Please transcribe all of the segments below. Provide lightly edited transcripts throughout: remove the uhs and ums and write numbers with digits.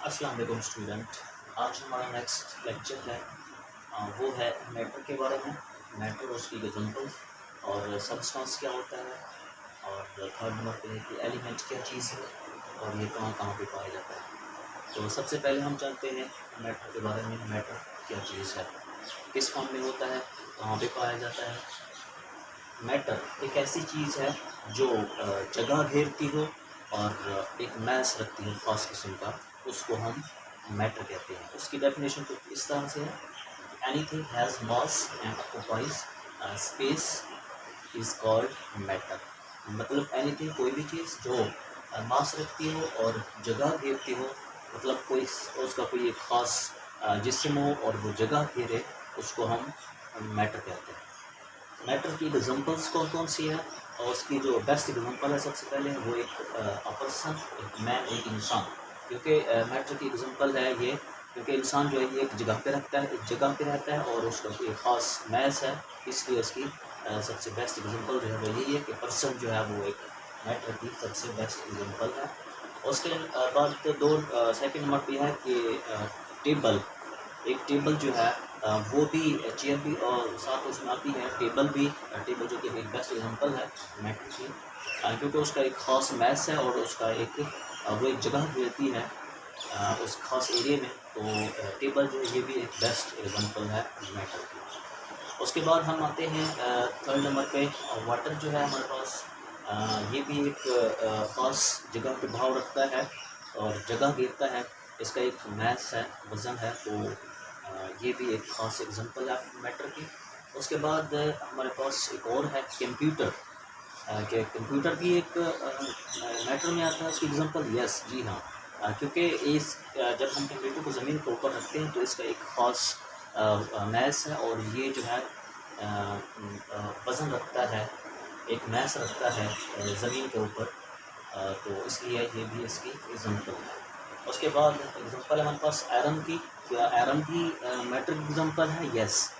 अस्सलाम वालेकुम स्टूडेंट। आज हमारा नेक्स्ट लेक्चर है वो है मैटर के बारे में। मैटर और उसकी एग्जांपल्स और सब्सटेंस क्या होता है, और थर्ड नंबर पे है कि एलिमेंट क्या चीज़ है और ये कहाँ कहाँ पे पाया जाता है। तो सबसे पहले हम जानते हैं मैटर के बारे में। मैटर क्या चीज़ है, किस फॉर्म में होता है, कहाँ पे पाया जाता है। मैटर एक ऐसी चीज़ है जो जगह घेरती हो और एक मैस रखती है ख़ास किस्म का, उसको हम मैटर कहते हैं। उसकी डेफिनेशन तो इस तरह से है, anything has mass and occupies space is called matter. मतलब एनीथिंग कोई भी चीज़ जो मास रखती हो और जगह घेरती हो, मतलब कोई उसका कोई एक ख़ास जिस्म हो और वो जगह घेरे, उसको हम मैटर कहते हैं। मैटर की एग्जांपल्स कौन कौन सी है, और उसकी जो बेस्ट एग्जांपल है सबसे पहले वो एक पर्सन, एक मैन, एक इंसान। क्योंकि मैटर की एग्जांपल है ये, क्योंकि इंसान जो है ये एक जगह पे रखता है, एक जगह पे रहता है और उसका कोई ख़ास मैस है, इसलिए उसकी सबसे बेस्ट एग्जांपल जो है वो यही है कि पर्सन जो है वो एक मैटर की सबसे बेस्ट एग्जांपल है। उसके बाद दो सेकेंड नंबर पे है कि टेबल। एक टेबल जो है वो भी, चेयर भी और साथ उसमें आती है टेबल भी। टेबल जो कि एक बेस्ट एग्जांपल है मैटर की, क्योंकि उसका एक ख़ास मैस है और उसका एक वो एक जगह रहती है उस ख़ास एरिया में। तो टेबल जो है ये भी एक बेस्ट एग्जांपल है मैटर की। उसके बाद हम आते हैं थर्ड नंबर पे। वाटर जो है हमारे पास, ये भी एक ख़ास जगह पे भाव रखता है और जगह घेरता है। इसका एक मैस है, वज़न है। तो ये भी एक ख़ास एग्जांपल है मैटर की। उसके बाद हमारे पास एक और है कंप्यूटर, कि कंप्यूटर भी एक मैटर में आता है उसकी एग्जांपल। यस जी हाँ, क्योंकि इस जब हम कंप्यूटर को ज़मीन के ऊपर रखते हैं तो इसका एक ख़ास मैस है और ये जो है वज़न रखता है, एक मैस रखता है ज़मीन के ऊपर। तो इसलिए ये भी इसकी एग्जांपल है। उसके बाद एग्जांपल है हमारे पास आयरन की। क्या आयरन की मैटर की एग्जांपल है? यस।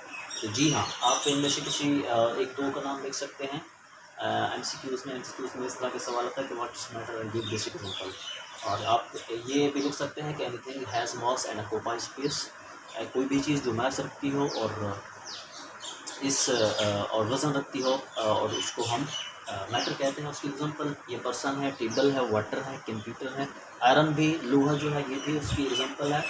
तो जी हाँ, आप इनमें से किसी एक दो का नाम लिख सकते हैं। एमसीक्यूज़ में इस तरह के सवाल आता है कि what is matter and give this example. और आप ये भी लिख सकते हैं कि anything has mass and occupies space. कोई भी चीज़ जो मास रखती हो और इस और वज़न रखती हो और उसको हम मैटर कहते हैं। उसकी एग्जांपल ये पर्सन है, टेबल है, वाटर है, कंप्यूटर है। आयरन भी, लोहा जो है ये भी उसकी एग्जांपल है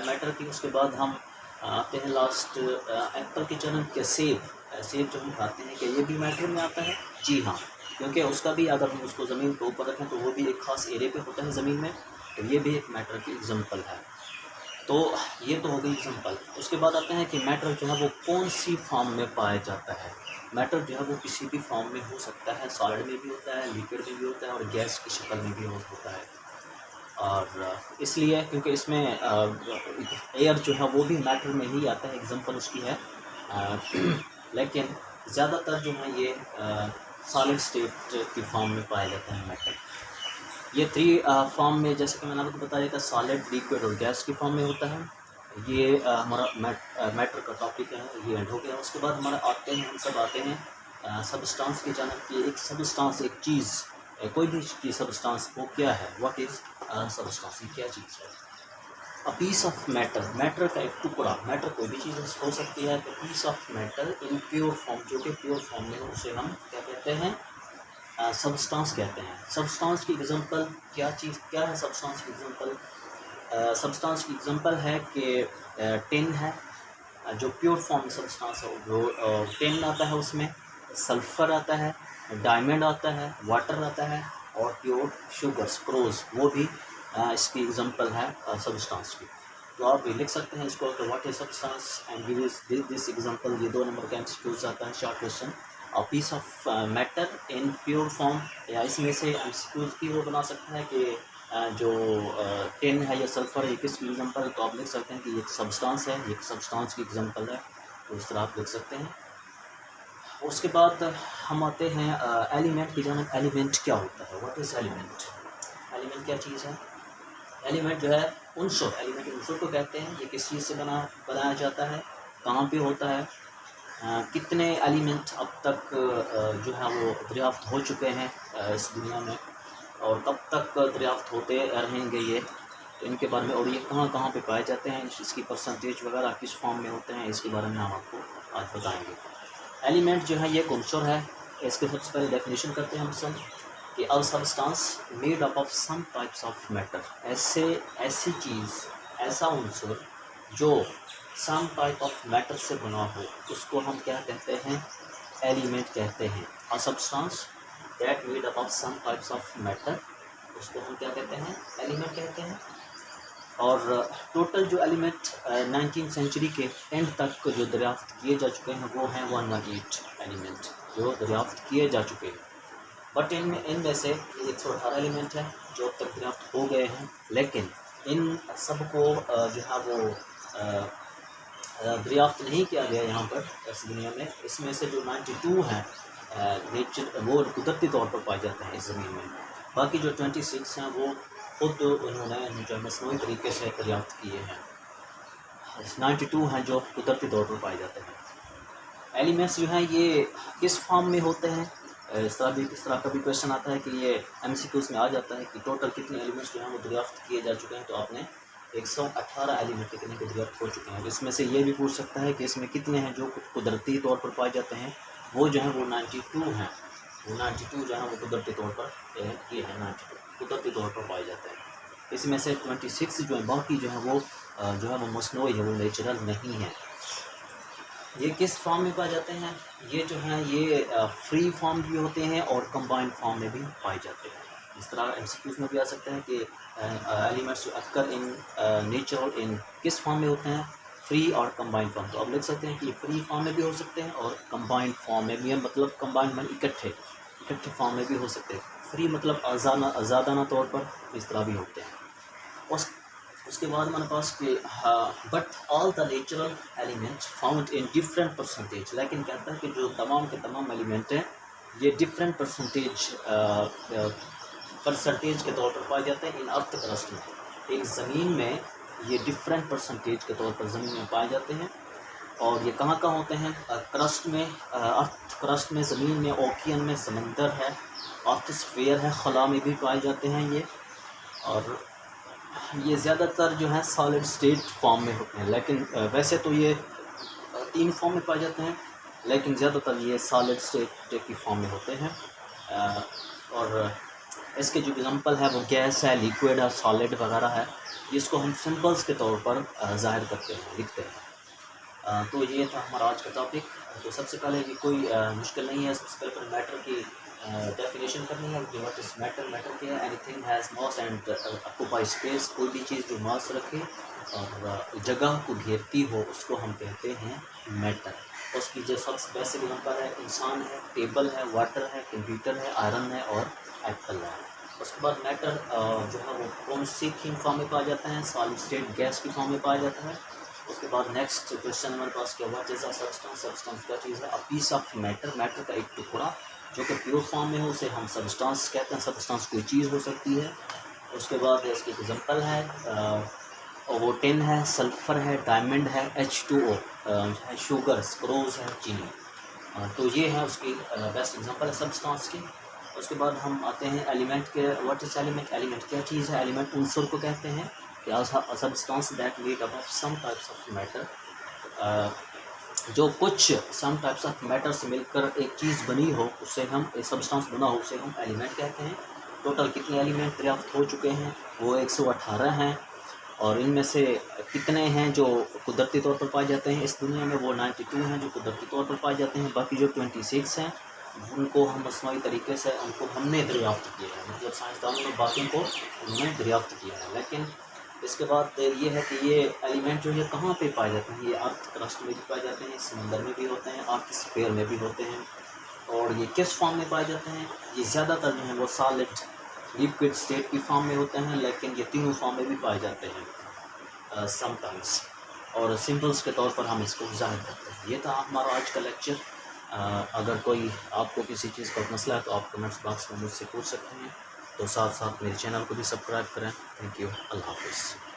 मैटर की। उसके बाद हम आते हैं लास्ट एप्पल के जन्म के सेब। सेब जो हम खाते हैं, क्या ये भी मैटर में आता है? जी हाँ, क्योंकि उसका भी अगर हम उसको ज़मीन के ऊपर रखें तो वो भी एक ख़ास एरिया पे होता है ज़मीन में। तो ये भी एक मैटर की एग्जांपल है। तो ये तो हो गई एग्जांपल। उसके बाद आते हैं कि मैटर जो है वो कौन सी फॉर्म में पाया जाता है। मैटर जो है वो किसी भी फॉर्म में हो सकता है, सॉलिड में भी होता है, लिक्विड में भी होता है और गैस की शक्ल में भी होता है। और इसलिए क्योंकि इसमें एयर जो है वो भी मैटर में ही आता है, एग्जांपल उसकी है। लेकिन ज़्यादातर जो है ये सॉलिड स्टेट की फॉर्म में पाया जाता है मैटर। ये थ्री फॉर्म में, जैसे कि मैंने आपको बताया था, सॉलिड, लिक्विड और गैस की फॉर्म में होता है। ये हमारा मैटर का टॉपिक है, ये एंड हो गया। उसके बाद हमारा हम सब आते हैं सबस्टांस की जानब की। एक सबस्टांस एक चीज़, कोई भी चीज़ सब्सटेंस वो क्या है, व्हाट इज़ सबस्टांस, ये क्या चीज़ है। A piece of matter, matter का एक टुकड़ा। मैटर कोई भी चीज़ हो सकती है। तो piece of matter in pure form, जो कि प्योर फॉर्म में हो, उसे हम क्या कहते हैं? सब्सटेंस कहते हैं। सब्सटेंस की एग्जांपल क्या चीज़, क्या है सब्सटेंस की एग्जांपल? सब्सटेंस की एग्जांपल है कि टिन है, जो प्योर फॉर्म सब्सटेंस है वो टिन आता है, उसमें सल्फ़र आता है, डायमंड आता है, वाटर आता है और प्योर शुगर स्क्रोज, वो भी इसकी एग्जांपल है सब्सटेंस की। तो आप भी लिख सकते हैं इसको कि what is substance and give this example. ये 2 नंबर का एमसीक्यूज आता है, short question. A piece of matter in pure form, या इसमें से एमसीक्यूज भी वो बना सकते हैं कि जो टिन है या सल्फर है, किसकी एग्जांपल। तो आप लिख सकते हैं कि एक सब्सटेंस है, एक सब्सटेंस की एग्जांपल है। तो इस तरह आप लिख सकते हैं। उसके बाद हम आते हैं एलिमेंट की जानब। एलिमेंट क्या होता है, व्हाट इज़ एलिमेंट? एलिमेंट क्या चीज़ है? एलिमेंट जो है उनसर, एलिमेंट उनसर को कहते हैं। ये किस चीज़ से बनाया जाता है, कहाँ पे होता है, कितने एलिमेंट अब तक जो है वो दरियाफ्त हो चुके हैं इस दुनिया में, और कब तक दरियाफ्त होते रहेंगे ये। तो इनके बारे में और ये कहाँ कहाँ पे पाए जाते हैं, इसकी परसेंटेज वगैरह किस फॉर्म में होते हैं, इसके बारे में हम आपको आज बताएंगे। एलिमेंट जो है ये कंसर है। इसके सबसे पहले डेफिनेशन करते हैं हम सब कि a substance made up of some types of matter, ऐसी चीज़, ऐसा अंसर जो सम टाइप ऑफ मैटर से बना हो, उसको हम क्या कहते हैं, एलिमेंट कहते हैं। A substance that made up of some types of matter, उसको हम क्या कहते हैं, एलिमेंट कहते हैं। और टोटल जो एलिमेंट 19वीं सेंचुरी के एंड तक जो दरियाफ्त किए जा चुके हैं वो हैं 118 एलिमेंट जो दरियाफ्त किए जा चुके हैं। बट इनमें से 118 एलिमेंट हैं जो अब तक दरियाफ्त हो गए हैं, लेकिन इन सबको जो है वो दरियाफ्त नहीं किया गया यहाँ पर इस दुनिया में। इसमें से जो 92 हैं नेचर वो कुदरती तौर पर पाए जाते हैं इस ज़मीन में। बाकी जो 26 हैं वो खुद उन्होंने जो मसनूई तरीके से दरियाफ्त किए हैं। 92 हैं जो कुदरती तौर पर पाए जाते हैं। एलिमेंट्स जो हैं ये किस फॉर्म में होते हैं, इस तरह का भी क्वेश्चन आता है कि ये MCQs में आ जाता है कि टोटल कितने एलिमेंट्स जो हैं वो दरियाफ्त किए जा चुके हैं। तो आपने 118 एलिमेंट कितने के दरियाफ्त हो चुके हैं। इसमें से ये भी पूछ सकता है कि इसमें कितने हैं जो कुदरती तौर पर पाए जाते हैं। वो जो है वो 92 हैं। वो 92 जो है वो कुदरती तौर पर ये है 92 कुदरती तौर पर पाए जाते हैं। इसमें से 26 जो है बाकी जो है वो मसनूई है, वो नेचुरल नहीं है। ये किस फॉर्म में पाए जाते हैं, ये जो हैं ये फ्री फॉर्म भी होते हैं और कंबाइंड फॉर्म में भी पाए जाते हैं। इस तरह MCQs में भी आ सकते हैं कि एलिमेंट्स जो अक्कर इन नेचर इन किस फॉर्म में होते हैं, फ्री और कंबाइंड फॉर्म। तो आप लिख सकते हैं कि फ्री फॉर्म में भी हो सकते हैं और कंबाइंड फॉर्म में भी, मतलब कंबाइंड मन इकट्ठे फॉर्म में भी हो सकते हैं। फ्री मतलब आज़ादाना तौर पर इस तरह भी होते हैं। उसके बाद हमारे पास कि but all the natural elements found in different percentage, लेकिन कहता है कि जो तमाम के तमाम एलिमेंट हैं ये डिफरेंट परसेंटेज के तौर पर पाए जाते हैं इन अर्थ क्रस्ट में। एक ज़मीन में ये डिफरेंट परसेंटेज के तौर पर ज़मीन में पाए जाते हैं। और ये कहाँ कहाँ होते हैं, क्रस्ट में, अर्थ क्रस्ट में, ज़मीन में, ओकियन में, समंदर है, आर्थिस्फीयर है, खला में भी पाए जाते हैं ये। और ये ज़्यादातर जो है सॉलिड स्टेट फॉर्म में होते हैं, लेकिन वैसे तो ये 3 फॉर्म में पाए जाते हैं, लेकिन ज़्यादातर ये सॉलिड स्टेट की फॉर्म में होते हैं। और इसके जो एग्जांपल है वो गैस है, लिक्विड है, सॉलिड वगैरह है। इसको हम सिंपल्स के तौर पर ज़ाहिर करते हैं, लिखते हैं। तो ये था हमारा आज का टॉपिक। तो सबसे पहले ये कोई मुश्किल नहीं है, सबसे पहले मैटर की डेफिनेशन करनी है कि व्हाट इज़ मैटर। मैटर क्या है, anything has mass and occupy space, कोई भी चीज़ जो मास रखे और जगह को घेरती हो उसको हम कहते हैं मैटर। उसकी जो सबसे बेसिक एग्जांपल है इंसान है, टेबल है, वाटर है, कंप्यूटर है, आयरन है और एप्पल है। उसके बाद मैटर जो है वो कौन सी थीम फॉर्म में पाया जाता है, सॉलिड स्टेट गैस की फॉर्म में पाया जाता है। उसके बाद नेक्स्ट क्वेश्चन हमारे पास क्या, what is a substance. Substance क्या चीज़ है, a piece of matter, matter का एक टुकड़ा जो कि प्योर फॉर्म में हो उसे हम सब्सटेंस कहते हैं। सब्सटेंस कोई चीज़ हो सकती है। उसके बाद इसकी एग्जांपल है वो टिन है, सल्फ़र है, डायमंड है, H2O है, शुगर, स्क्रोज है, चीनी। तो ये है उसकी बेस्ट एग्जांपल है सब्सटेंस की। उसके बाद हम आते हैं एलिमेंट के, व्हाट इज़ एलिमेंट। एलिमेंट क्या चीज़ है, एलिमेंट उनसर को कहते हैं कि substance that made up of some types of matter, जो कुछ सम टाइप्स ऑफ मैटर से मिलकर एक चीज़ बनी हो, उससे हम एक सब्सटेंस बना हो, उसे हम एलिमेंट कहते हैं। टोटल कितने एलिमेंट दरियाफ्त हो चुके हैं, वो 118 हैं। और इनमें से कितने हैं जो कुदरती तौर पर पाए जाते हैं इस दुनिया में, वो 92 हैं जो कुदरती तौर पर पाए जाते हैं। बाकी जो 26 हैं उनको हम मसनूई तरीके से उनको हमने दरियाफ्त किया है, मतलब साइंसदानों ने बाकी को उन्होंने दरियाफ्त किया है। लेकिन इसके बाद ये है कि ये एलिमेंट जो है कहाँ पे पाए जाते हैं, ये अर्थ क्रस्ट में भी पाए जाते हैं, समंदर में भी होते हैं, अर्थ स्फीयर में भी होते हैं। और ये किस फॉर्म में पाए जाते हैं, ये ज़्यादातर जो है वो सॉलिड लिक्विड स्टेट की फॉर्म में होते हैं, लेकिन ये तीनों फॉर्म में भी पाए जाते हैं समटाइम्स। और सिंबल्स के तौर पर हम इसको ज़ाहिर करते हैं। ये था हमारा आज का लेक्चर। अगर कोई आपको किसी चीज़ का मसला है तो आप कमेंट्स बॉक्स में मुझसे पूछ सकते हैं। तो साथ साथ मेरे चैनल को भी सब्सक्राइब करें। थैंक यू, अल्लाह हाफ़िज़।